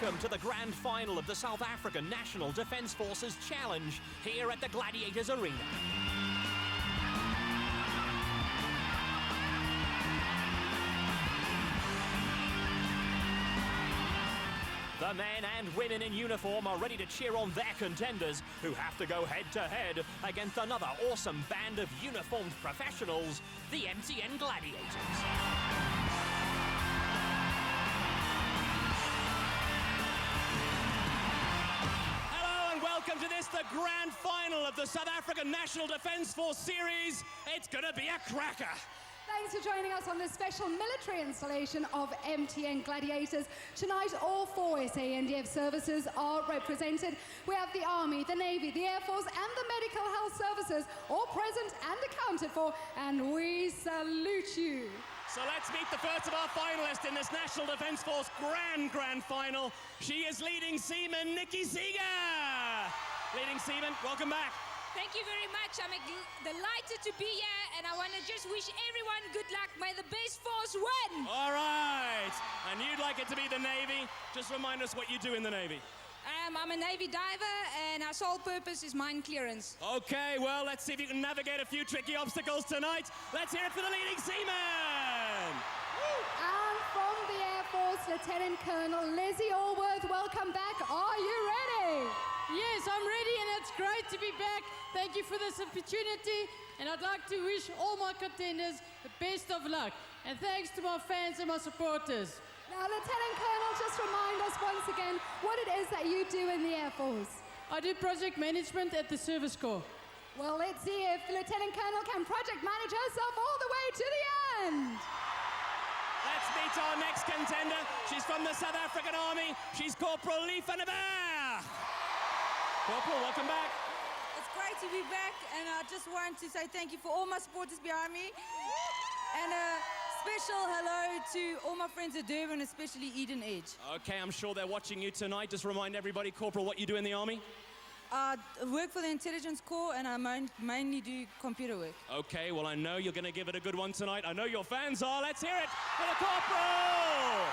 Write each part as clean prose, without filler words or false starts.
Welcome to the grand final of the South African National Defence Forces Challenge here at the Gladiators Arena. The men and women in uniform are ready to cheer on their contenders, who have to go head-to-head against another awesome band of uniformed professionals, the MTN Gladiators. Welcome to this, the grand final of the South African National Defence Force Series. It's going to be a cracker. Thanks for joining us on this special military installation of MTN Gladiators. Tonight, all four SANDF services are represented. We have the Army, the Navy, the Air Force, and the Medical Health Services all present and accounted for, and we salute you. So let's meet the first of our finalists in this National Defence Force grand final. She is leading seaman Nikki Seger. Leading seaman, welcome back. Thank you very much. I'm delighted to be here, and I want to just wish everyone good luck. May the best force win. All right. And you'd like it to be the Navy. Just remind us what you do in the Navy. I'm a Navy diver, and our sole purpose is mine clearance. Okay, well, let's see if you can navigate a few tricky obstacles tonight. Let's hear it for the leading seaman. And from the Air Force, Lieutenant Colonel Leslie Allworth, welcome back. Are you ready? Yes, I'm ready, and it's great to be back. Thank you for this opportunity, and I'd like to wish all my contenders the best of luck. And thanks to my fans and my supporters. Now, Lieutenant Colonel, just remind us once again what it is that you do in the Air Force. I do project management at the Service Corps. Well, let's see if the Lieutenant Colonel can project manage herself all the way to the end. Let's meet our next contender. She's from the South African Army. She's Corporal Lee van der Berg. Corporal, welcome back. It's great to be back, and I just want to say thank you for all my supporters behind me. And a special hello to all my friends at Durban, especially Eden Edge. Okay, I'm sure they're watching you tonight. Just remind everybody, Corporal, what you do in the Army. I work for the Intelligence Corps, and I mainly do computer work. Okay, well, I know you're going to give it a good one tonight. I know your fans are. Let's hear it for the Corporal!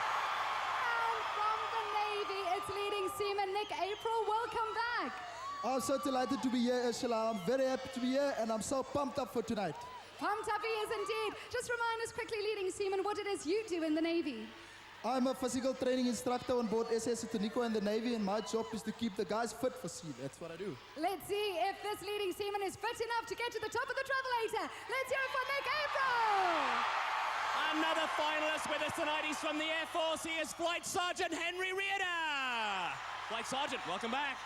And from the Navy, it's leading seaman Nick April. Welcome back. I'm so delighted to be here, Ursula. I'm very happy to be here, and I'm so pumped up for tonight. Pumped up he is indeed. Just remind us quickly, leading seaman, what it is you do in the Navy. I'm a physical training instructor on board SS Tonico in the Navy, and my job is to keep the guys fit for sea. That's what I do. Let's see if this leading seaman is fit enough to get to the top of the travelator. Let's hear it for Nick April. Another finalist with us tonight. He's from the Air Force. He is Flight Sergeant Henry Rheeder. Flight Sergeant, welcome back.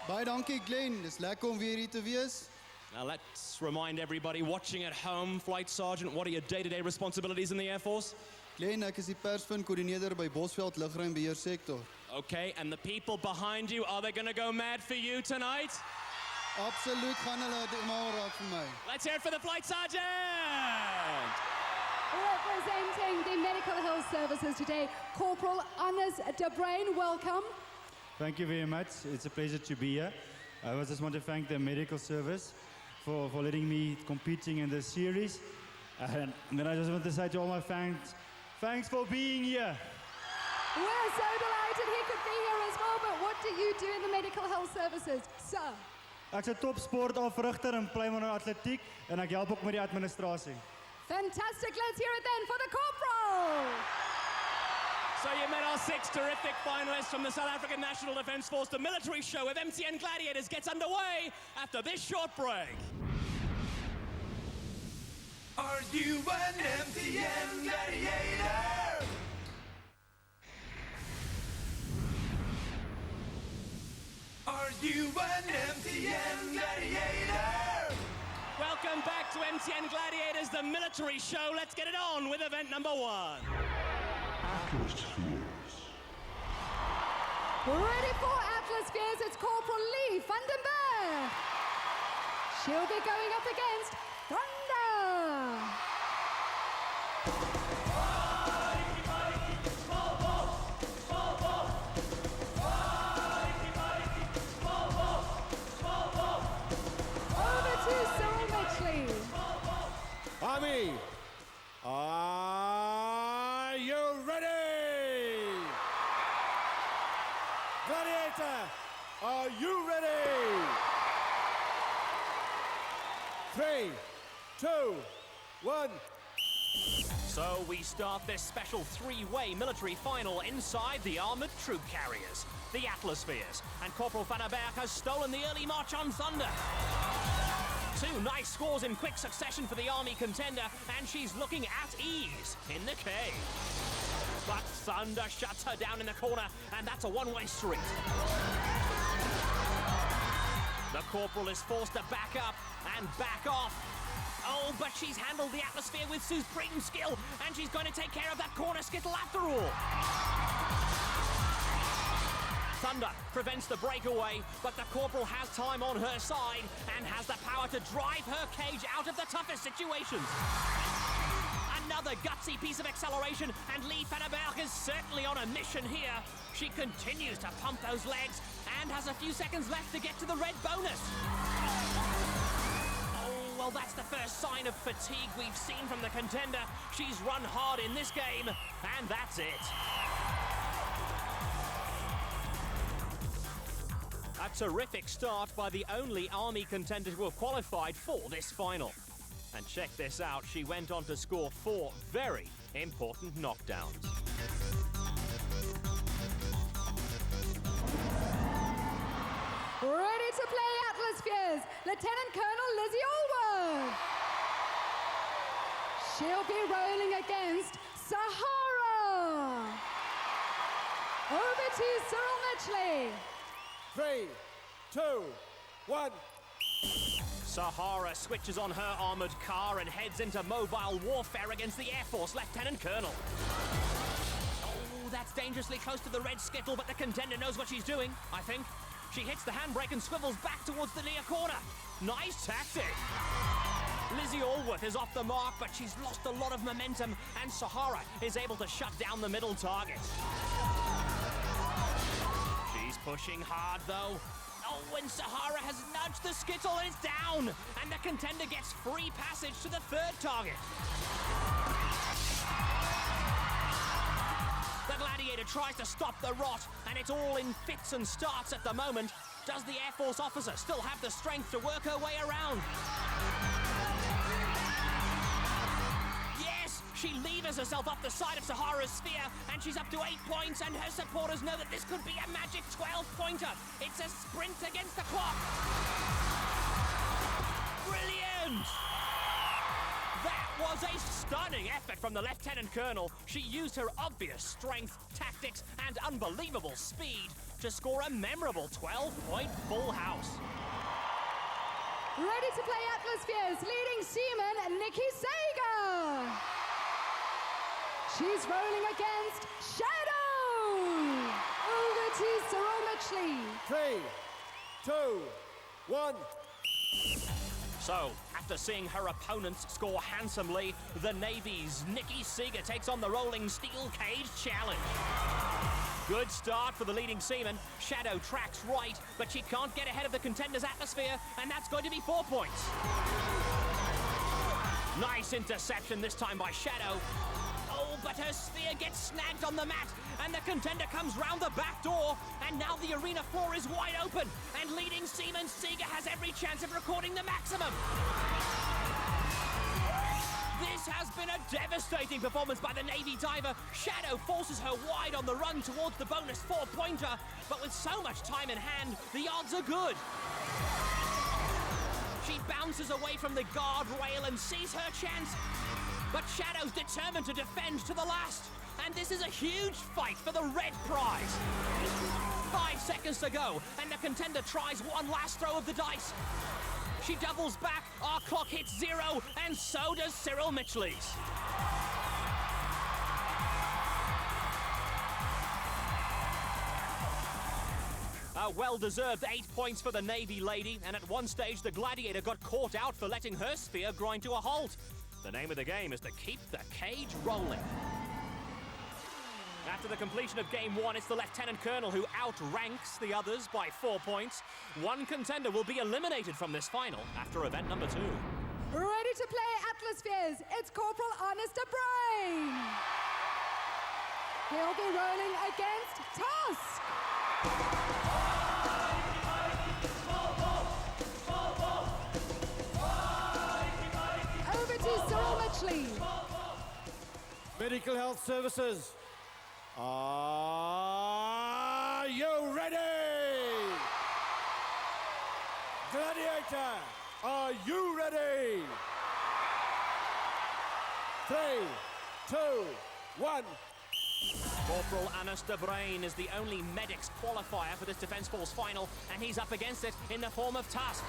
Baie dankie Glenn, dis lekker om weer hier te wees. Now let's remind everybody watching at home, Flight Sergeant, what are your day-to-day responsibilities in the Air Force? Glenn, ek is die persvin-koördineerder by Bosveld Lugruimbeheer Sektor. Okay, and the people behind you, are they going to go mad for you tonight? Absoluut gaan hulle mal raak vir my. Let's hear it for the Flight Sergeant! Representing the Medical Health Services today, Corporal Anders de Bruyn, welcome. Thank you very much. It's a pleasure to be here. I just want to thank the medical service for letting me competing in this series. And then I just want to say to all my fans, thanks for being here. We're so delighted he could be here as well, but what do you do in the Medical Health Services, sir? Ek's 'n topsportafrigter in Plymouth Atletiek en ek help ook met die administrasie. Fantastic, let's hear it then for the Corporal. So you met our 6 terrific finalists from the South African National Defence Force. The military show of MTN Gladiators gets underway after this short break. Are you an MTN Gladiator? Are you an MTN Gladiator? Welcome back to MTN Gladiators, the military show. Let's get it on with event number 1. Atlaspheres. Ready for Atlaspheres, it's Corporal Lee van der Berg. She'll be going up against Thunder. Over to Cyril Mitchley. Army, are you ready? Are you ready? 3, 2, 1. So we start this special three-way military final inside the armoured troop carriers, the Atlaspheres, and Corporal van der Berg has stolen the early march on Thunder. 2 nice scores in quick succession for the army contender, and she's looking at ease in the cage. But Thunder shuts her down in the corner, and that's a one-way street. The Corporal is forced to back up and back off. Oh, but she's handled the Atlasphere with supreme skill, and she's going to take care of that corner skittle after all. Thunder prevents the breakaway, but the Corporal has time on her side and has the power to drive her cage out of the toughest situations. Another gutsy piece of acceleration, and Lee van der Berg is certainly on a mission here. She continues to pump those legs and has a few seconds left to get to the red bonus. Oh, well, that's the first sign of fatigue we've seen from the contender. She's run hard in this game, and that's it. A terrific start by the only Army contender to have qualified for this final. And check this out, she went on to score 4 very important knockdowns. Ready to play Atlaspheres, Lieutenant Colonel Lizzie Allworth. She'll be rolling against Sahara. Over to Cyril Mitchley. 3, 2, 1. Sahara switches on her armoured car and heads into mobile warfare against the Air Force Lieutenant Colonel. Oh, that's dangerously close to the red skittle, but the contender knows what she's doing, I think. She hits the handbrake and swivels back towards the near corner. Nice tactic. Lizzie Allworth is off the mark, but she's lost a lot of momentum, and Sahara is able to shut down the middle target. She's pushing hard, though. Oh, and Sahara has nudged the skittle and it's down, and the contender gets free passage to the third target. The Gladiator tries to stop the rot, and it's all in fits and starts at the moment. Does the Air Force officer still have the strength to work her way around? Yes, she levers herself up the side of Sahara's sphere, and she's up to 8 points, and her supporters know that this could be a magic 12-pointer. It's a sprint against the clock. Brilliant! That was a stunning effort from the Lieutenant Colonel. She used her obvious strength, tactics, and unbelievable speed to score a memorable 12-point full house. Ready to play Atlaspheres, leading seaman Nikki Seger. She's rolling against Shadow. Over to Cyril Mitchley. 3, 2, 1. So, after seeing her opponents score handsomely, the Navy's Nikki Seger takes on the rolling steel cage challenge. Good start for the leading seaman. Shadow tracks right, but she can't get ahead of the contender's Atlasphere, and that's going to be 4 points. Nice interception this time by Shadow. Oh, but her sphere gets snagged on the mat, and the contender comes round the back door, and now the arena floor is wide open, and leading seaman Seger has every chance of recording the maximum. This has been a devastating performance by the Navy diver. Shadow forces her wide on the run towards the bonus 4-pointer, but with so much time in hand, the odds are good. She bounces away from the guardrail and sees her chance. But Shadow's determined to defend to the last. And this is a huge fight for the red prize. 5 seconds to go, and the contender tries one last throw of the dice. She doubles back, our clock hits 0, and so does Cyril Mitchley's. A well-deserved 8 points for the Navy lady, and at one stage the Gladiator got caught out for letting her sphere grind to a halt. The name of the game is to keep the cage rolling. After the completion of Game 1, it's the Lieutenant Colonel who outranks the others by 4 points. One contender will be eliminated from this final after event number 2. Ready to play Atlaspheres, it's Corporal Honest Bruyn. He'll be rolling against Tusk. Medical Health Services, are you ready? Gladiator, are you ready? 3, 2, 1. Corporal de Bruyn is the only medics qualifier for this Defence Force final, and he's up against it in the form of Tusk.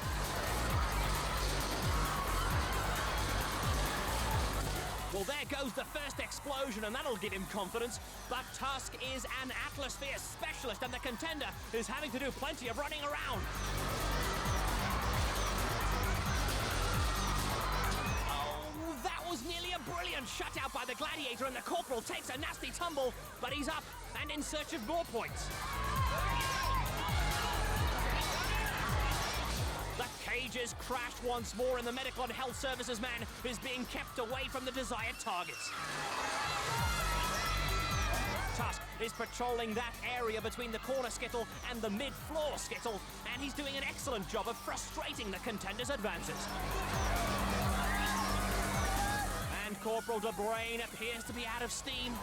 Well, there goes the first explosion, and that'll give him confidence. But Tusk is an Atlaspheres specialist, and the contender is having to do plenty of running around. Oh, that was nearly a brilliant shutout by the Gladiator, and the Corporal takes a nasty tumble, but he's up and in search of more points. The cages crashed once more, and the Medical and Health Services man is being kept away from the desired targets. Tusk is patrolling that area between the corner skittle and the mid-floor skittle, and he's doing an excellent job of frustrating the contenders' advances. And Corporal de Bruyn appears to be out of steam.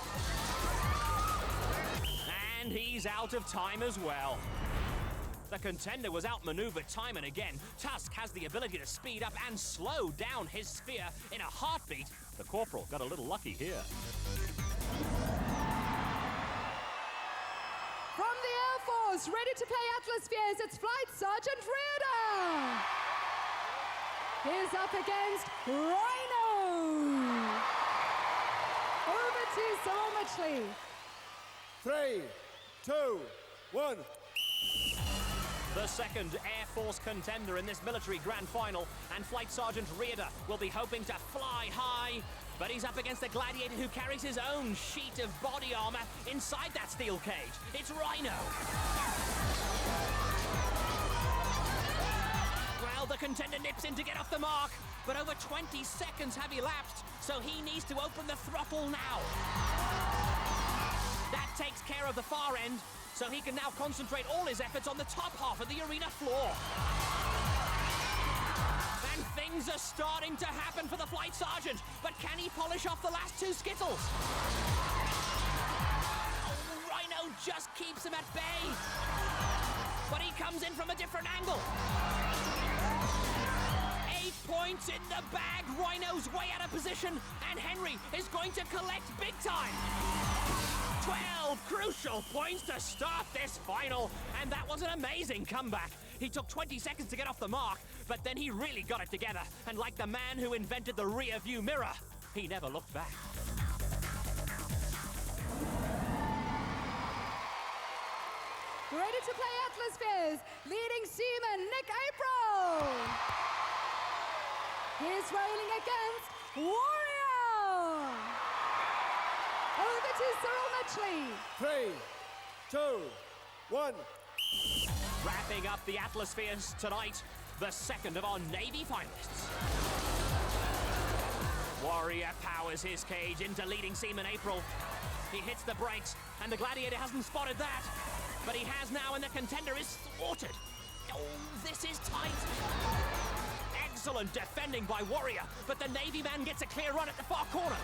And he's out of time as well. The contender was outmaneuvered time and again. Tusk has the ability to speed up and slow down his sphere in a heartbeat. The Corporal got a little lucky here. From the Air Force, ready to play Atlaspheres, it's Flight Sergeant Rheeder. He's up against Rhino. Over to Cyril Mitchley. 3, 2, 1. The second Air Force contender in this military grand final, and Flight Sergeant Rheeder will be hoping to fly high, but he's up against a Gladiator who carries his own sheet of body armor inside that steel cage. It's Rhino. Well, the contender nips in to get off the mark, but over 20 seconds have elapsed, so he needs to open the throttle now. That takes care of the far end, so he can now concentrate all his efforts on the top half of the arena floor. And things are starting to happen for the Flight Sergeant, but can he polish off the last two skittles? Oh, Rhino just keeps him at bay, but he comes in from a different angle. 8 points in the bag. Rhino's way out of position, and Henry is going to collect big time. 12 crucial points to start this final, and that was an amazing comeback. He took 20 seconds to get off the mark, but then he really got it together, and like the man who invented the rear view mirror, he never looked back. Ready to play Atlaspheres, leading seaman Nick April. He's railing against Warrior. Over to Cyril Mitchley. 3, 2, 1. Wrapping up the Atlaspheres tonight, the second of our Navy finalists. Warrior powers his cage into leading seaman April. He hits the brakes, and the Gladiator hasn't spotted that. But he has now, and the contender is thwarted. Oh, this is tight. Excellent defending by Warrior, but the Navy man gets a clear run at the far corner.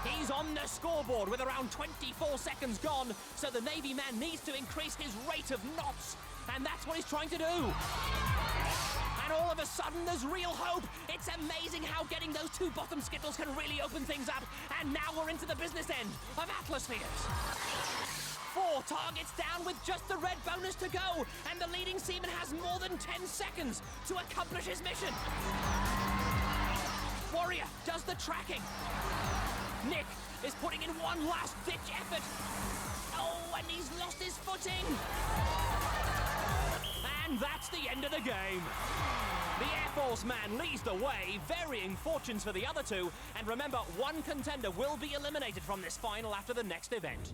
He's on the scoreboard with around 24 seconds gone, so the Navy man needs to increase his rate of knots, and that's what he's trying to do. And all of a sudden, there's real hope. It's amazing how getting those two bottom skittles can really open things up, and now we're into the business end of Atlaspheres. 4 targets down with just the red bonus to go, and the leading seaman has more than 10 seconds to accomplish his mission. Warrior does the tracking. Nick is putting in one last-ditch effort. Oh, and he's lost his footing. And that's the end of the game. The Air Force man leads the way, varying fortunes for the other two. And remember, one contender will be eliminated from this final after the next event.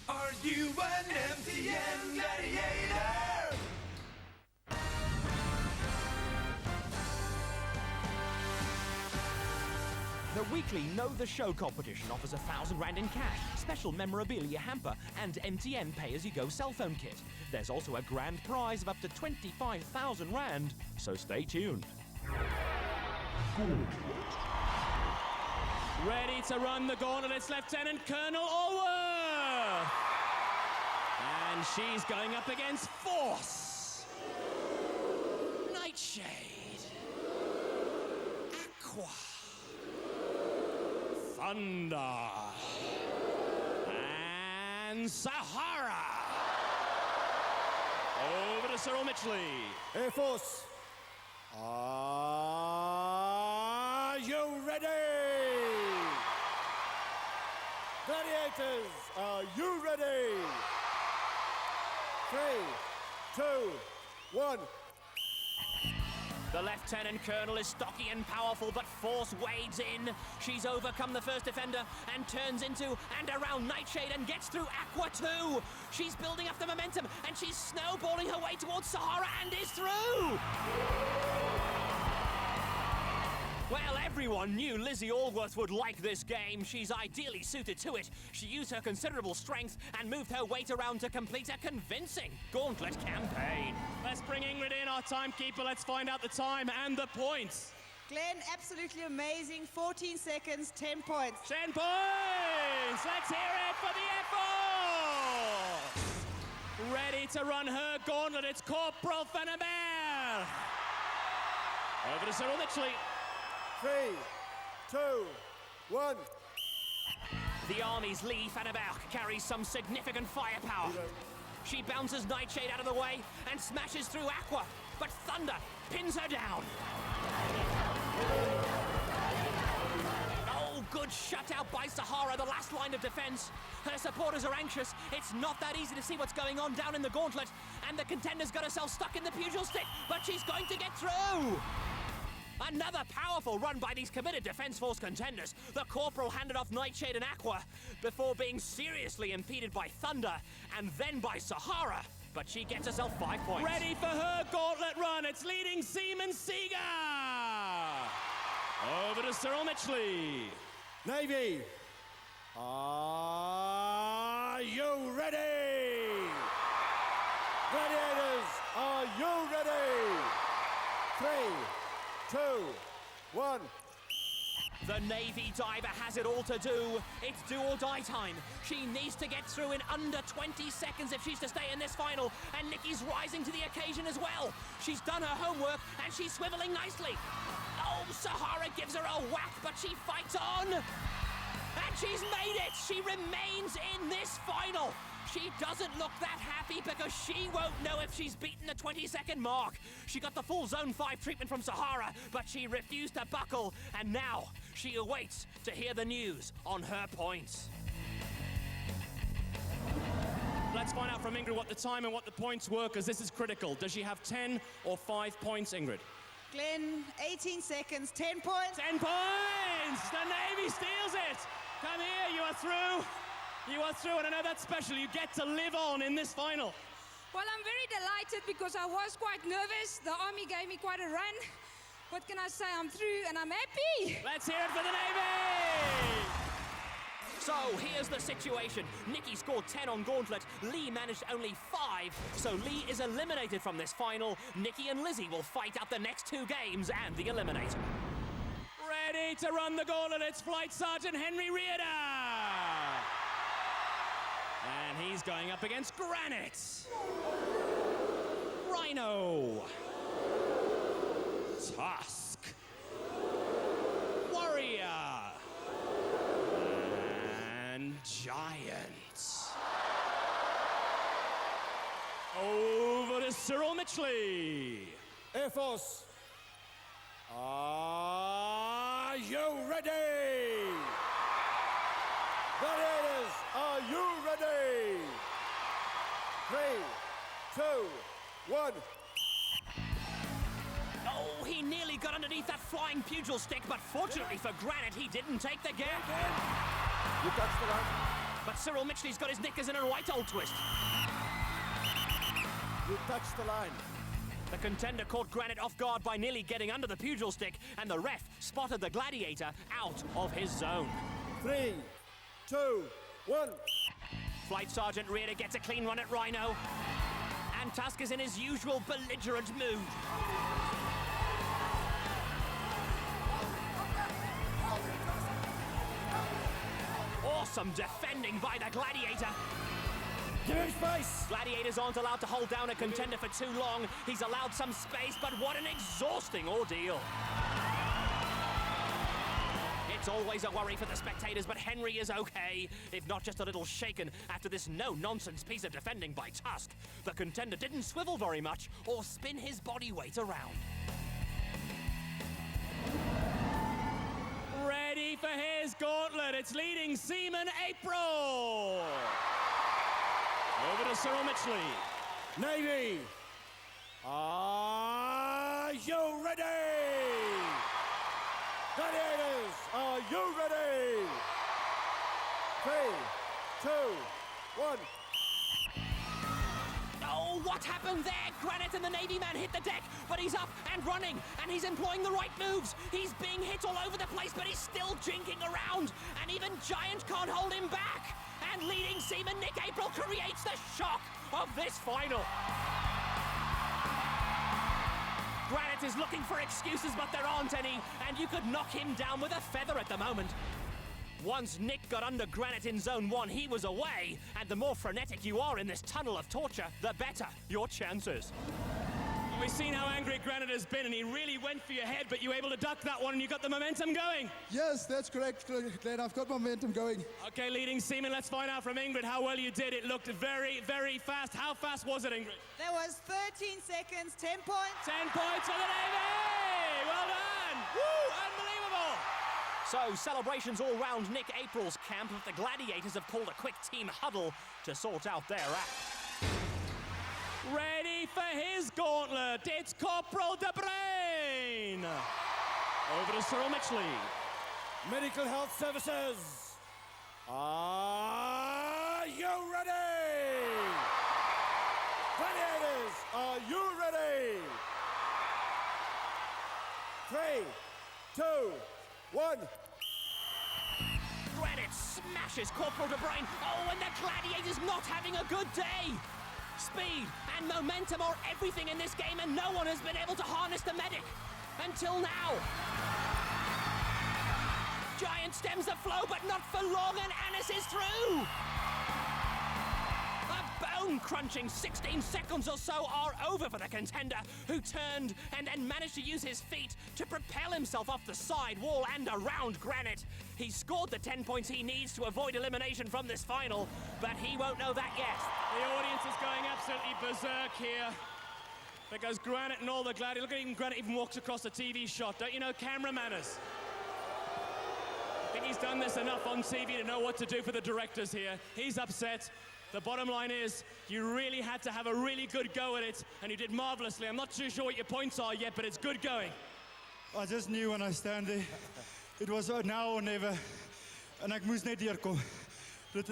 Are you an MTN Gladiator? The weekly Know the Show competition offers R1,000 in cash, special memorabilia hamper, and MTN pay-as-you-go cell phone kit. There's also a grand prize of up to R25,000, so stay tuned. Ready to run the gauntlet, it's Lieutenant Colonel Allworth. And she's going up against Force, Nightshade, Aqua, Thunder, and Sahara. Over to Cyril Mitchley. Air Force, are you ready? Gladiators, are you ready? 3, 2, 1. The Lieutenant Colonel is stocky and powerful, but Force wades in. She's overcome the first defender and turns into and around Nightshade and gets through Aqua too. She's building up the momentum and she's snowballing her way towards Sahara and is through. Well, everyone knew Lizzie Allworth would like this game. She's ideally suited to it. She used her considerable strength and moved her weight around to complete a convincing Gauntlet campaign. Let's bring Ingrid in, our timekeeper. Let's find out the time and the points. Glenn, absolutely amazing. 14 seconds, 10 points. 10 points! Let's hear it for the Air Force! Ready to run her gauntlet, it's Corporal Fennemer. Over to Cyril Mitchley. 3, 2, 1. The Army's Lee Fenneberg carries some significant firepower. She bounces Nightshade out of the way and smashes through Aqua, but Thunder pins her down. Oh, good shutout by Sahara, the last line of defense. Her supporters are anxious. It's not that easy to see what's going on down in the gauntlet, and the contender's got herself stuck in the pugil stick, but she's going to get through. Another powerful run by these committed Defence Force contenders. The Corporal handed off Nightshade and Aqua before being seriously impeded by Thunder and then by Sahara. But she gets herself 5 points. Ready for her gauntlet run. It's leading Seaman Seger. Over to Cyril Mitchley. Navy, are you ready? Gladiators, are you ready? 3, 2, 1. The Navy diver has it all to do. It's do or die time. She needs to get through in under 20 seconds if she's to stay in this final. And Nikki's rising to the occasion as well. She's done her homework and she's swiveling nicely. Oh, Sahara gives her a whack, but she fights on. And she's made it. She remains in this final. She doesn't look that happy because she won't know if she's beaten the 20-second mark. She got the full Zone 5 treatment from Sahara, but she refused to buckle, and now she awaits to hear the news on her points. Let's find out from Ingrid what the time and what the points were, because this is critical. Does she have 10 or 5 points, Ingrid? Glenn, 18 seconds, 10 points. 10 points! The Navy steals it! Come here, you are through. You are through, and I know that's special. You get to live on in this final. Well, I'm very delighted because I was quite nervous. The Army gave me quite a run. What can I say? I'm through and I'm happy. Let's hear it for the Navy! So here's the situation. Nikki scored 10 on Gauntlet. Lee managed only 5. So Lee is eliminated from this final. Nikki and Lizzie will fight out the next 2 games and the Eliminator. Ready to run the Gauntlet, it's Flight Sergeant Henry Rheeder. And he's going up against Granite, Rhino, Tusk, Warrior, and Giant. Over to Cyril Mitchley. Air Force, are you ready? Gladiators, are you ready? 3, 2, 1. Oh, he nearly got underneath that flying pugil stick, but fortunately for Granite, he didn't take the gap. You touched the line. But Cyril Mitchley's got his knickers in a right old twist. You touched the line. The contender caught Granite off guard by nearly getting under the pugil stick, and the ref spotted the Gladiator out of his zone. 3, 2, 1. Flight Sergeant Rheeder gets a clean run at Rhino, and Tusk is in his usual belligerent mood. Awesome defending by the Gladiator. Give him space. Gladiators aren't allowed to hold down a contender for too long. He's allowed some space, but what an exhausting ordeal. It's always a worry for the spectators, but Henry is okay, if not just a little shaken after this no-nonsense piece of defending by Tusk. The contender didn't swivel very much or spin his body weight around. Ready for his gauntlet. It's leading seaman April. Over to Cyril Mitchley. Navy, are you ready? Gladiators, are you ready? 3, 2, 1. Oh, what happened there? Granite and the Navy man hit the deck, but he's up and running, and he's employing the right moves. He's being hit all over the place, but he's still jinking around, and even Giant can't hold him back. And leading seaman Nick April creates the shock of this final. Granite is looking for excuses, but there aren't any, and you could knock him down with a feather at the moment. Once Nick got under Granite in Zone 1, he was away, and the more frenetic you are in this tunnel of torture, the better your chances. We've seen how angry Granite has been, and he really went for your head, but you were able to duck that one, and you got the momentum going. Yes, that's correct, Glenn. I've got momentum going. Okay, leading seaman, let's find out from Ingrid how well you did. It looked very, very fast. How fast was it, Ingrid? There was 13 seconds, 10 points. 10 points for the Navy! Well done! Woo! Unbelievable! So, celebrations all round Nick April's camp, but the Gladiators have called a quick team huddle to sort out their act. Ready for his gauntlet, it's Corporal De Bruyn. Over to Cyril Mitchley. Medical Health Services, are you ready? Gladiators, are you ready? 3, 2, 1. Granite smashes Corporal De Bruyn. Oh, and the Gladiators not having a good day. Speed and momentum are everything in this game, and no one has been able to harness the medic until now. Giant stems the flow, but not for long, and Anis is through. A bone-crunching 16 seconds or so are over for the contender, who turned and then managed to use his feet to propel himself off the side wall and around Granite. He scored the 10 points he needs to avoid elimination from this final, but he won't know that yet. The audience is going absolutely berserk here, because Granite and all the Gladiators, look at even Granite even walks across the TV shot. Don't you know camera manners? I think he's done this enough on TV to know what to do for the directors here. He's upset. The bottom line is, you really had to have a really good go at it, and you did marvelously. I'm not too sure what your points are yet, but it's good going. I just knew when I stand there, it was now or never. En ek moes net deurkom. Ek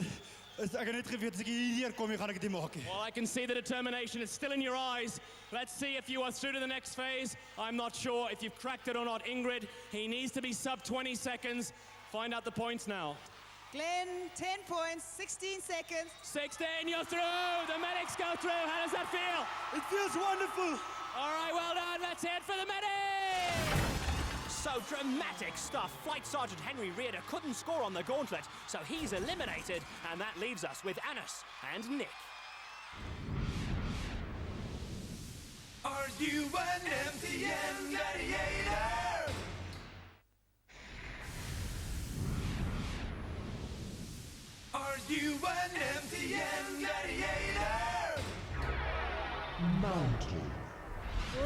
het net geweet as ek hier deurkom, gaan ek dit maak. Well, I can see the determination. It's still in your eyes. Let's see if you are through to the next phase. I'm not sure if you've cracked it or not. Ingrid, he needs to be sub 20 seconds. Find out the points now. Glenn, 10 points, 16 seconds. 16, you're through. The medics go through. How does that feel? It feels wonderful. All right, well done. Let's head for the medics. So dramatic stuff. Flight Sergeant Henry Rheeder couldn't score on the gauntlet, so he's eliminated, and that leaves us with Anis and Nick. Are you an MTN Gladiator? Are you an MTN Gladiator? Mountain.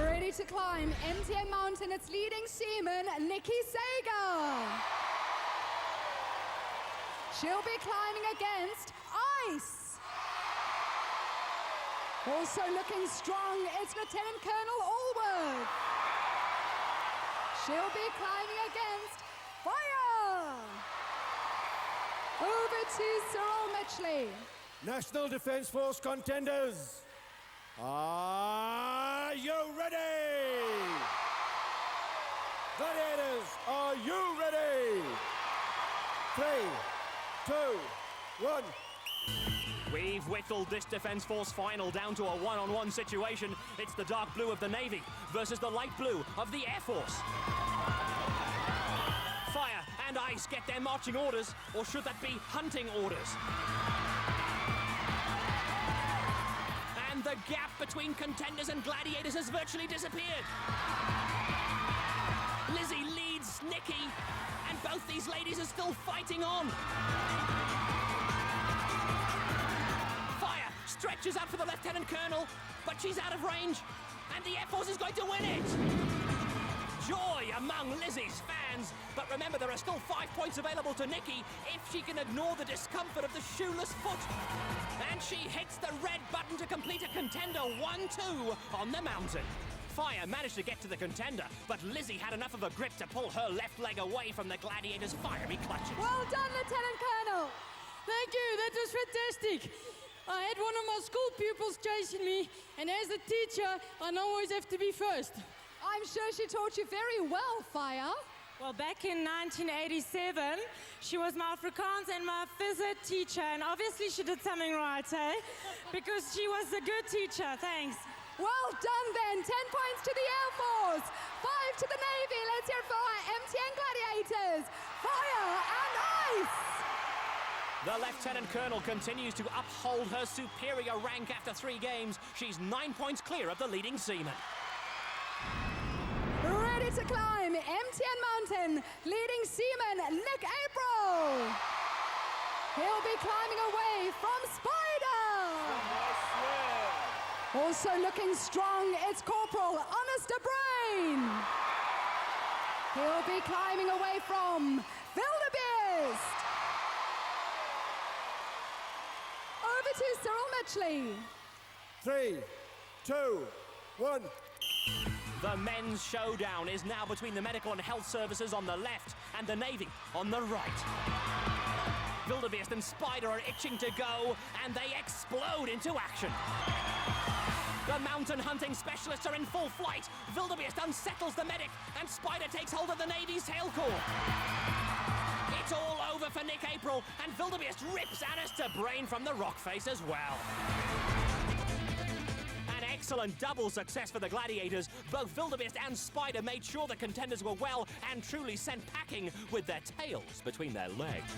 Ready to climb MTN Mountain, its leading seaman, Nikki Seger. She'll be climbing against ice. Also looking strong, it's Lieutenant Colonel Allworth. She'll be climbing against fire. Over to Cyril Mitchley. National Defence Force contenders, are you ready? Gladiators, are you ready? 3, 2, 1. We've whittled this Defence Force final down to a one-on-one situation. It's the dark blue of the Navy versus the light blue of the Air Force. Fire and ice Grace get their marching orders, or should that be hunting orders? And the gap between contenders and gladiators has virtually disappeared. Lizzie leads Nikki, and both these ladies are still fighting on. Fire stretches out for the Lieutenant Colonel, but she's out of range, and the Air Force is going to win it. Joy among Lizzie's fans, but remember there are still 5 points available to Nikki if she can ignore the discomfort of the shoeless foot. And she hits the red button to complete a contender 1-2 on the mountain. Fire managed to get to the contender, but Lizzie had enough of a grip to pull her left leg away from the Gladiators' fiery clutches. Well done, Lieutenant Colonel. Thank you, that was fantastic. I had one of my school pupils chasing me, and as a teacher, I always have to be first. I'm sure she taught you very well, Fire. Well, back in 1987, she was my Afrikaans and my phys teacher, and obviously she did something right, eh? Because she was a good teacher, thanks. Well done then, 10 points to the Air Force, 5 to the Navy. Let's hear it for our MTN Gladiators. Fire and ice! The Lieutenant Colonel continues to uphold her superior rank after 3 games. She's 9 points clear of the leading seaman. Ready to climb, MTN Mountain, leading seaman Nick April. He'll be climbing away from Spider. Also looking strong, it's Corporal Honest Bruyn. He'll be climbing away from Wildebeest. Over to Cyril Mitchley. 3, 2, 1. The men's showdown is now between the medical and health services on the left and the Navy on the right. Wildebeest and Spider are itching to go, and they explode into action. The mountain hunting specialists are in full flight. Wildebeest unsettles the medic, and Spider takes hold of the Navy's tail core. It's all over for Nick April, and Wildebeest rips Alistair Brain from the rock face as well. An excellent double success for the Gladiators. Both Wildebeest and Spider made sure the contenders were well and truly sent packing with their tails between their legs.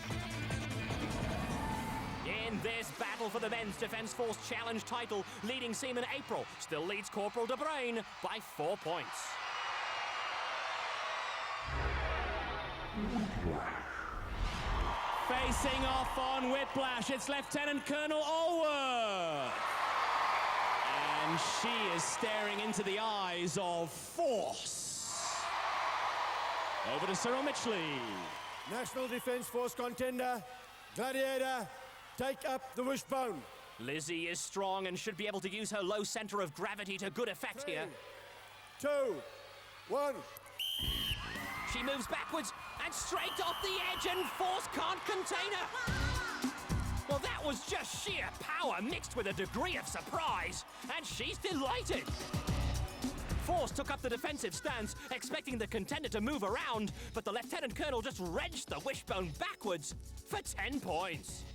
In this battle for the Men's Defence Force Challenge title, leading seaman April still leads Corporal de Bruyn by 4 points. Facing off on Whiplash, it's Lieutenant Colonel Allworth. And she is staring into the eyes of force. Over to Cyril Mitchley. National Defence Force contender, Gladiator, take up the wishbone. Lizzie is strong and should be able to use her low centre of gravity to good effect 3, here. 2, 1. She moves backwards and straight off the edge, and force can't contain her. Well, that was just sheer power mixed with a degree of surprise, and she's delighted. Force took up the defensive stance, expecting the contender to move around, but the Lieutenant Colonel just wrenched the wishbone backwards for 10 points.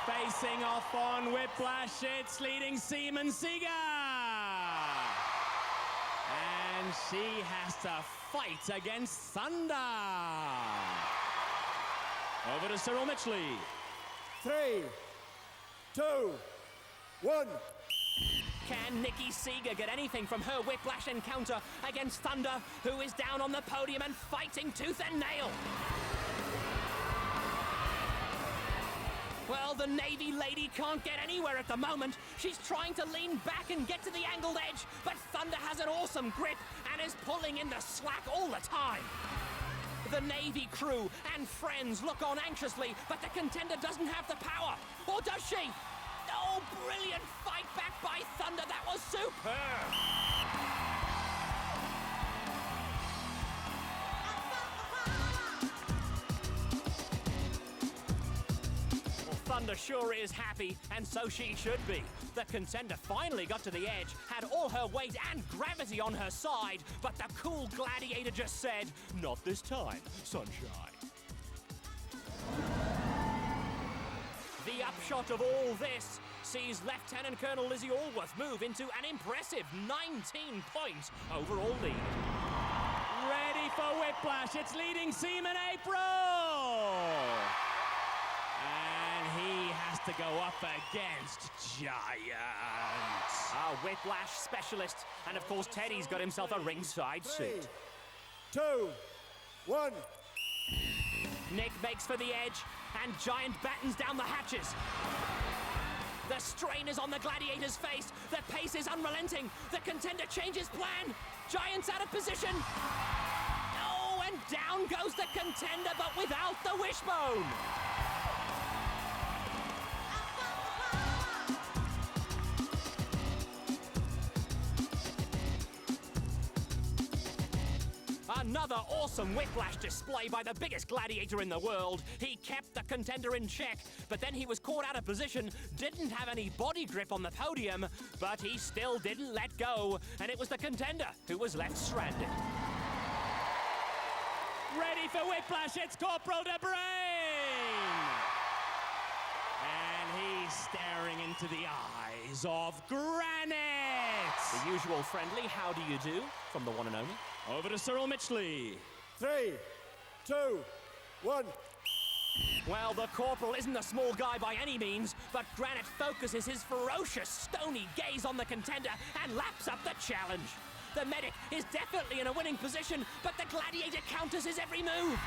Facing off on Whiplash, it's leading seaman Seger. And she has to fight against thunder. Over to Cyril Mitchley. 3, 2, 1. Can Nikki Seger get anything from her Whiplash encounter against Thunder, who is down on the podium and fighting tooth and nail? Well, the Navy lady can't get anywhere at the moment. She's trying to lean back and get to the angled edge, but Thunder has an awesome grip and is pulling in the slack all the time. The Navy crew and friends look on anxiously, but the contender doesn't have the power. Or does she? Oh, brilliant fight back by Thunder. That was superb. Thunder sure is happy, and so she should be. The contender finally got to the edge, had all her weight and gravity on her side, but the cool Gladiator just said, "Not this time, sunshine." The upshot of all this sees Lieutenant Colonel Lizzie Allworth move into an impressive 19-point overall lead. Ready for Whiplash. It's leading seaman April. And he has to go up against Giant. Our Whiplash specialist. And of course, Teddy's got himself a ringside 3, suit. 2, 1. Nick makes for the edge, and Giant battens down the hatches. The strain is on the Gladiator's face. The pace is unrelenting. The contender changes plan. Giant's out of position. Oh, and down goes the contender, but without the wishbone. Another awesome Whiplash display by the biggest gladiator in the world. He kept the contender in check, but then he was caught out of position, didn't have any body grip on the podium, but he still didn't let go, and it was the contender who was left stranded. Ready for Whiplash, it's Corporal de Bruyn. And he's staring into the eyes of Granite. The usual friendly, how do you do, from the one and only. Over to Cyril Mitchley. 3, 2, 1. Well, the Corporal isn't a small guy by any means, but Granite focuses his ferocious, stony gaze on the contender and laps up the challenge. The medic is definitely in a winning position, but the Gladiator counters his every move.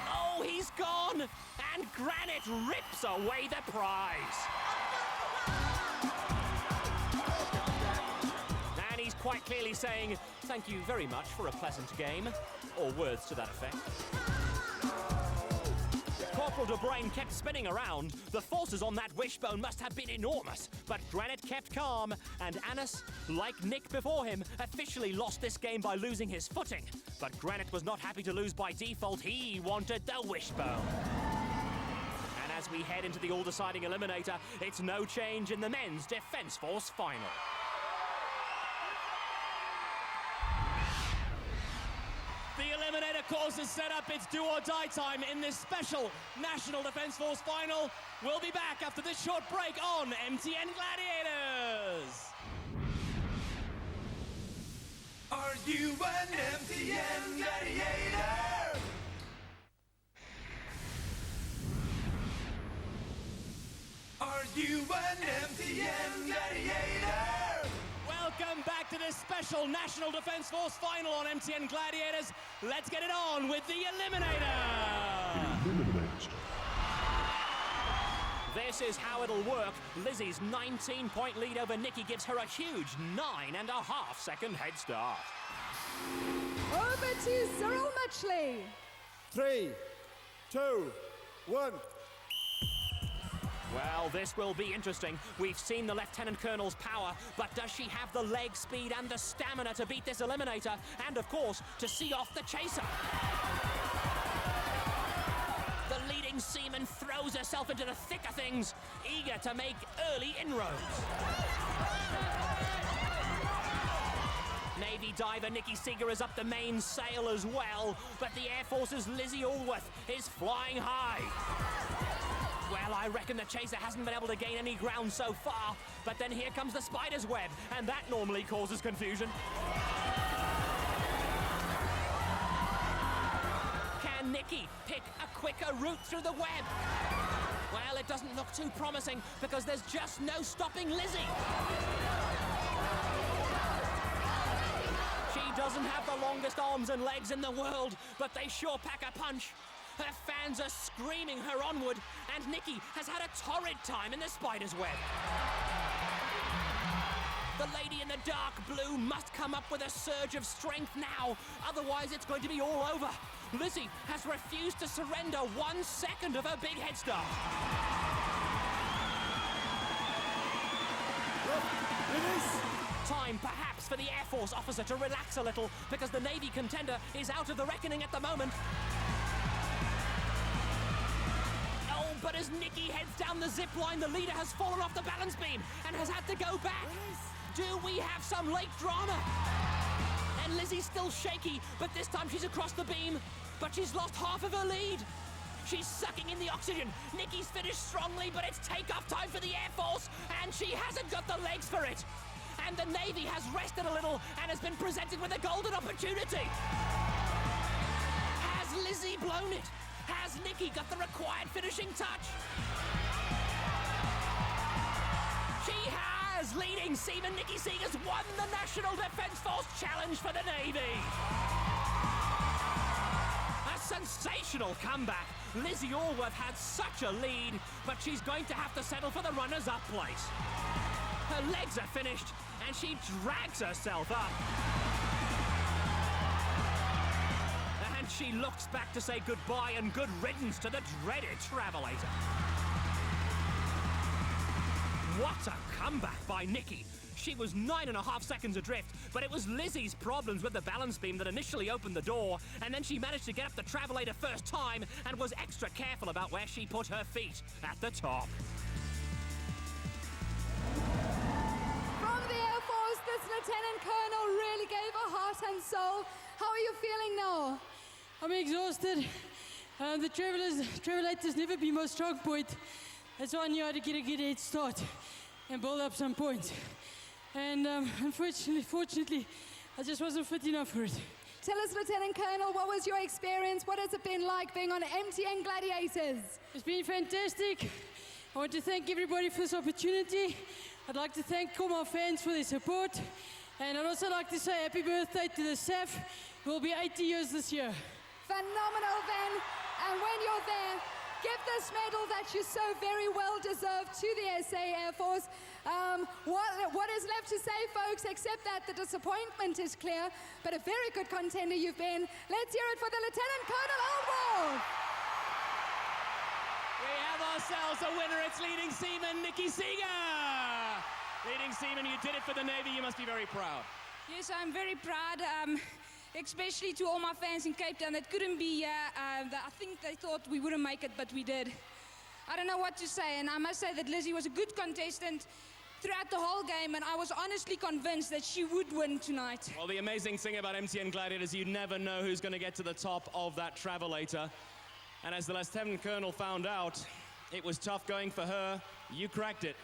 Oh, he's gone, and Granite rips away the prize. And he's quite clearly saying, "Thank you very much for a pleasant game," or words to that effect. Corporal de Bruyn kept spinning around. The forces on that wishbone must have been enormous, but Granite kept calm, and Annis, like Nick before him, officially lost this game by losing his footing. But Granite was not happy to lose by default. He wanted the wishbone. And as we head into the all-deciding Eliminator, it's no change in the men's Defence Force final. The Eliminator course is set up. It's do or die time in this special National Defence Force final. We'll be back after this short break on MTN Gladiators. Are you an MTN Gladiator? Are you an MTN Gladiator? Welcome back to this special National Defence Force final on MTN Gladiators. Let's get it on with the Eliminator. This is how it'll work. Lizzie's 19-point lead over Nikki gives her a huge 9.5-second head start. Over to Cyril Mitchley. 3, 2, 1. Well, this will be interesting. We've seen the Lieutenant Colonel's power, but does she have the leg speed and the stamina to beat this Eliminator? And, of course, to see off the chaser. The leading seaman throws herself into the thick of things, eager to make early inroads. Navy diver Nikki Seger is up the main sail as well, but the Air Force's Lizzie Allworth is flying high. Well, I reckon the chaser hasn't been able to gain any ground so far, but then here comes the spider's web, and that normally causes confusion. Can Nikki pick a quicker route through the web? Well, it doesn't look too promising because there's just no stopping Lizzie. She doesn't have the longest arms and legs in the world, but they sure pack a punch. Her fans are screaming her onward, and Nikki has had a torrid time in the spider's web. The lady in the dark blue must come up with a surge of strength now, otherwise it's going to be all over. Lizzie has refused to surrender 1 second of her big head start. Time perhaps for the Air Force officer to relax a little, because the Navy contender is out of the reckoning at the moment. But as Nikki heads down the zip line, the leader has fallen off the balance beam and has had to go back. Do we have some late drama? And Lizzie's still shaky, but this time she's across the beam. But she's lost half of her lead. She's sucking in the oxygen. Nikki's finished strongly, but it's takeoff time for the Air Force, and she hasn't got the legs for it. And the Navy has rested a little and has been presented with a golden opportunity. Lizzie blown it? Has Nikki got the required finishing touch? She has! Leading seaman Nikki Seger's won the National Defence Force Challenge for the Navy! A sensational comeback. Lizzie Allworth had such a lead, but she's going to have to settle for the runners-up place. Her legs are finished, and she drags herself up. And she looks back to say goodbye and good riddance to the dreaded Travelator. What a comeback by Nikki. She was 9.5 seconds adrift, but it was Lizzie's problems with the balance beam that initially opened the door, and then she managed to get up the Travelator first time and was extra careful about where she put her feet at the top. From the Air Force, this Lieutenant Colonel really gave her heart and soul. How are you feeling now? I'm exhausted. The Travelator's never been my strong point. That's why I knew I had to get a good head start and build up some points. And unfortunately, I just wasn't fit enough for it. Tell us, Lieutenant Colonel, what was your experience? What has it been like being on MTN Gladiators? It's been fantastic. I want to thank everybody for this opportunity. I'd like to thank all my fans for their support. And I'd also like to say happy birthday to the SAAF, who will be 80 years this year. Phenomenal, then. And when you're there, give this medal that you so very well deserve to the SAAF Force. What is left to say, folks, except that the disappointment is clear, but a very good contender you've been. Let's hear it for the Lieutenant Colonel Allworth. We have ourselves a winner. It's leading seaman Nikki Seger. Leading seaman, you did it for the Navy. You must be very proud. Yes, I'm very proud, especially to all my fans in Cape Town that couldn't be here. I think they thought we wouldn't make it, but we did. I don't know what to say, and I must say that Lizzie was a good contestant throughout the whole game, and I was honestly convinced that she would win tonight. Well, the amazing thing about MTN Gladiators, you never know who's going to get to the top of that Travelator. And as the Lieutenant Colonel found out, it was tough going for her. You cracked it.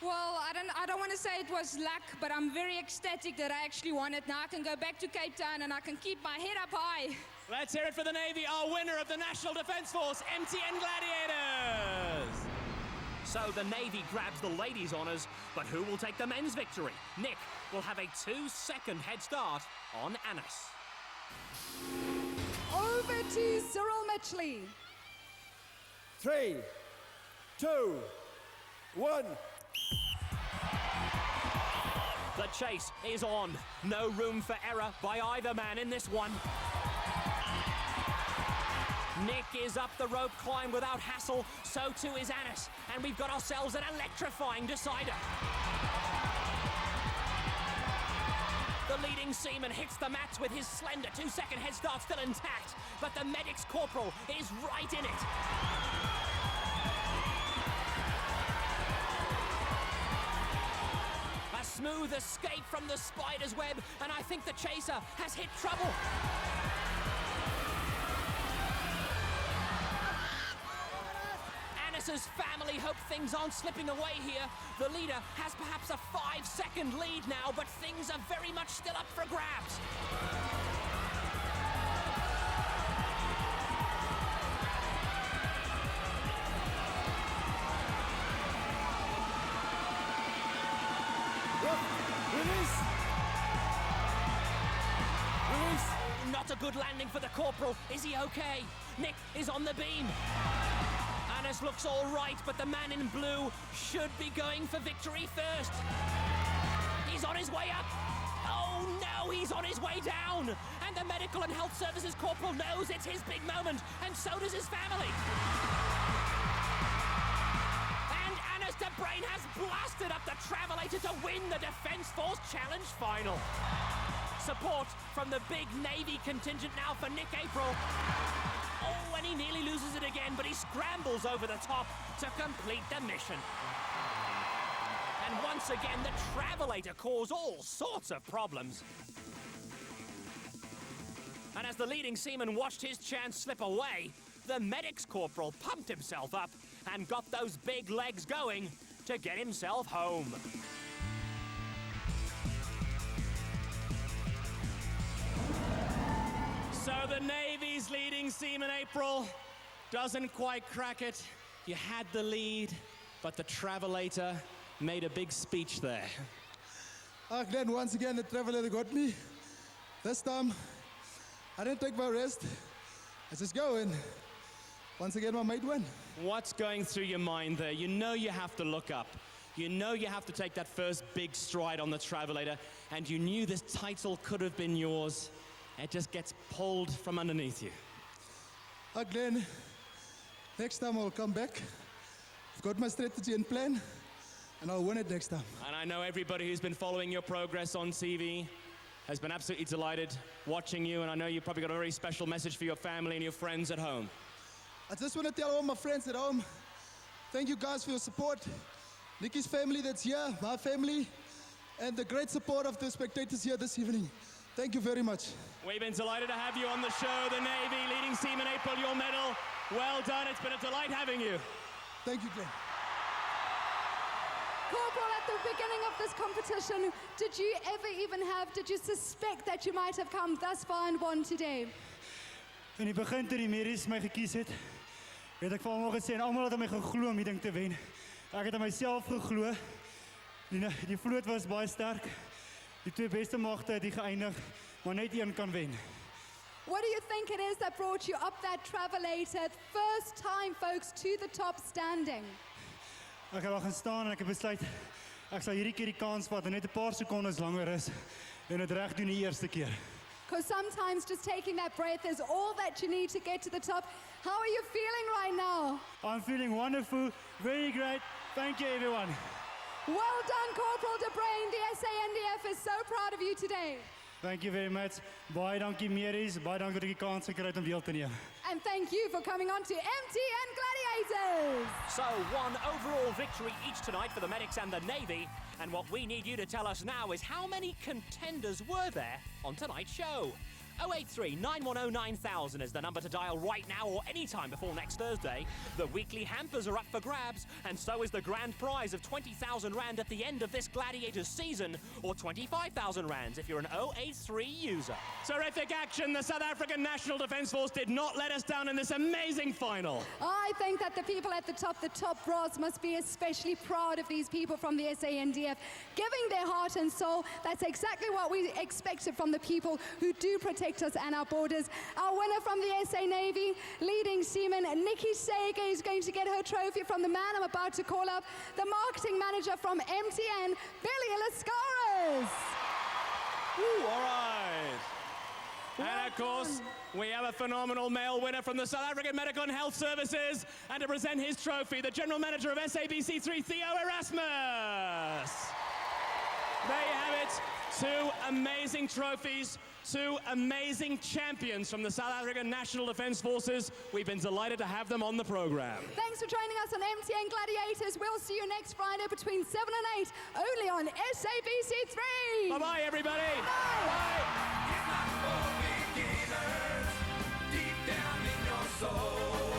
Well, I don't want to say it was luck, but I'm very ecstatic that I actually won it. Now I can go back to Cape Town and I can keep my head up high. Let's hear it for the Navy, our winner of the National Defence Force, MTN Gladiators! So the Navy grabs the ladies' honours, but who will take the men's victory? Nick will have a 2-second head start on Anis. Over to Cyril Mitchley. 3, 2, 1. The chase is on. No room for error by either man in this one. Nick is up the rope climb without hassle, so too is Anis, and we've got ourselves an electrifying decider. The leading seaman hits the mats with his slender 2-second head start still intact, but the medic's corporal is right in it. A smooth escape from the spider's web, and I think the chaser has hit trouble. Anis's family hope things aren't slipping away here. The leader has perhaps a 5-second lead now, but things are very much still up for grabs. Release! Release! Not a good landing for the corporal. Is he okay? Nick is on the beam. Anis looks all right, but the man in blue should be going for victory first. He's on his way up. Oh no, he's on his way down. And the Medical and Health Services corporal knows it's his big moment, and so does his family. And Anis de Bruyn has blasted up the Travelator to win the Defence Force Challenge final. Support from the big Navy contingent now for Nick April. Oh, and he nearly loses it again, but he scrambles over the top to complete the mission. And once again, the Travelator caused all sorts of problems. And as the leading seaman watched his chance slip away, the medic's corporal pumped himself up and got those big legs going to get himself home. So the Navy's leading seaman, April, doesn't quite crack it. You had the lead, but the Travelator made a big speech there. Glenn, once again, the Travelator got me. This time, I didn't take my rest. I just go and once again, my mate won. What's going through your mind there? You know you have to look up. You know you have to take that first big stride on the Travelator, and you knew this title could have been yours. It just gets pulled from underneath you. Glenn, next time I'll come back. I've got my strategy and plan, and I'll win it next time. And I know everybody who's been following your progress on TV has been absolutely delighted watching you, and I know you've probably got a very special message for your family and your friends at home. I just want to tell all my friends at home, thank you guys for your support. Nikki's family that's here, my family, and the great support of the spectators here this evening. Thank you very much. We've been delighted to have you on the show. The Navy leading seaman April, your medal. Well done. It's been a delight having you. Thank you, Glenn. Corporal, at the beginning of this competition, did you suspect that you might have come thus far and won today? In die begin toe die medies my gekies het ek vir almal gesê en almal het aan my geglo om die ding te wen. Ek het aan myself geglo. Die vloot was baie sterk. Die twee beste magte het geëindig, maar net een kan wen. What do you think it is that brought you up that Travelator? First time, folks, to the top standing. Ek het daar gaan staan en ek het besluit ek sal hierdie keer die kans vat en net 'n paar sekondes langer is en dit reg doen die eerste keer. Because sometimes just taking that breath is all that you need to get to the top. How are you feeling right now? I'm feeling wonderful, very great. Thank you, everyone. Well done, Corporal de Bruyn. The SANDF is so proud of you today. Thank you very much. Baie dankie medies, baie dankie dat ek die kans gekry het om deel te neem. And thank you for coming on to MTN Gladiators. So, one overall victory each tonight for the medics and the Navy. And what we need you to tell us now is how many contenders were there on tonight's show? 083 910 9000 is the number to dial right now or any time before next Thursday. The weekly hampers are up for grabs, and so is the grand prize of 20,000 Rand at the end of this Gladiators season, or 25,000 Rands if you're an 083 user. Terrific action. The South African National Defence Force did not let us down in this amazing final. I think that the people at the top brass must be especially proud of these people from the SANDF, giving their heart and soul. That's exactly what we expected from the people who do protect us and our borders. Our winner from the SA Navy, leading seaman Nikki Seger, is going to get her trophy from the man I'm about to call up, the marketing manager from MTN, Billy Lascaris. Ooh, all right. And of course, we have a phenomenal male winner from the South African Medical and Health Services. And to present his trophy, the General Manager of SABC3, Theo Erasmus. There you have it. Two amazing trophies, two amazing champions from the South African National Defence Forces. We've been delighted to have them on the programme. Thanks for joining us on MTN Gladiators. We'll see you next Friday between 7 and 8, only on SABC3. Bye-bye, everybody. Bye. Bye. Deep down in your soul,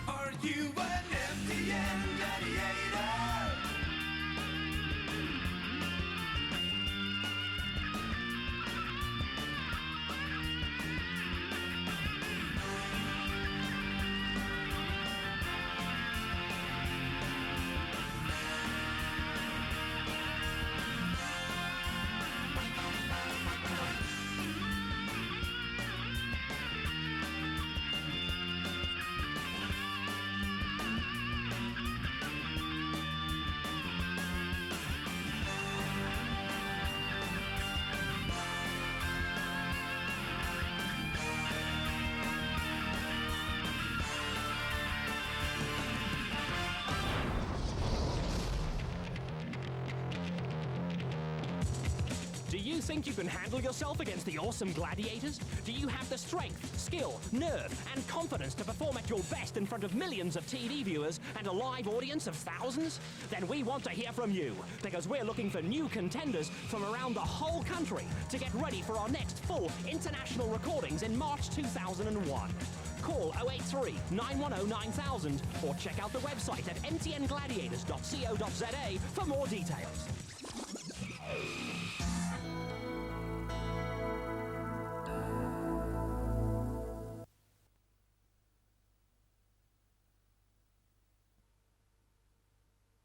are you an MTN gladiator? Do you think you can handle yourself against the awesome Gladiators? Do you have the strength, skill, nerve, and confidence to perform at your best in front of millions of TV viewers and a live audience of thousands? Then we want to hear from you, because we're looking for new contenders from around the whole country to get ready for our next full international recordings in March 2001. Call 083 910 9000 or check out the website at mtngladiators.co.za for more details.